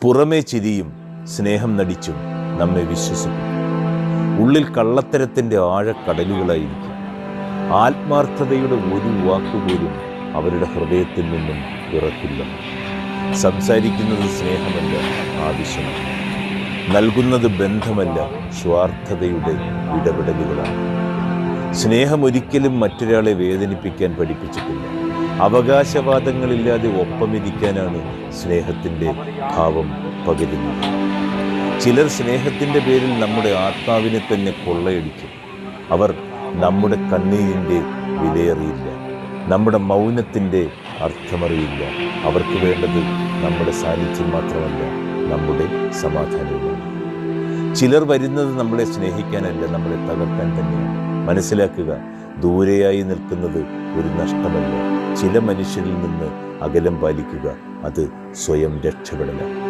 പുറമേ ചിരിയും സ്നേഹം നടിച്ചും നമ്മെ വിശ്വസിക്കും. ഉള്ളിൽ കള്ളത്തരത്തിൻ്റെ ആഴക്കടലുകളായിരിക്കും. ആത്മാർത്ഥതയുടെ ഒരു വാക്കുപോലും അവരുടെ ഹൃദയത്തിൽ നിന്നും പിറക്കില്ല. സംസാരിക്കുന്നത് സ്നേഹമല്ല, ആവശ്യമാണ്. നൽകുന്നത് ബന്ധമല്ല, സ്വാർത്ഥതയുടെ ഇടപെടലുകളാണ്. സ്നേഹം ഒരിക്കലും മറ്റൊരാളെ വേദനിപ്പിക്കാൻ പഠിപ്പിച്ചിട്ടില്ല. അവകാശവാദങ്ങളില്ലാതെ ഒപ്പമിരിക്കാനാണ് സ്നേഹത്തിൻ്റെ ഭാവം പകരുന്നത്. ചിലർ സ്നേഹത്തിൻ്റെ പേരിൽ നമ്മുടെ ആത്മാവിനെ തന്നെ കൊള്ളയടിക്കും. അവർ നമ്മുടെ കണ്ണീരിൻ്റെ വിലയറിയില്ല, നമ്മുടെ മൗനത്തിൻ്റെ അർത്ഥമറിയില്ല. അവർക്ക് വേണ്ടത് നമ്മുടെ സാന്നിധ്യം മാത്രമല്ല, നമ്മുടെ സമാധാനവുമാണ്. ചിലർ വരുന്നത് നമ്മളെ സ്നേഹിക്കാനല്ല, നമ്മളെ തകർക്കാൻ തന്നെയാണ്. മനസ്സിലാക്കുക, ദൂരെയായി നിൽക്കുന്നത് ഒരു നഷ്ടമല്ല. ചില മനുഷ്യരിൽ നിന്ന് അകലം പാലിക്കുക, അത് സ്വയം രക്ഷപ്പെടലാണ്.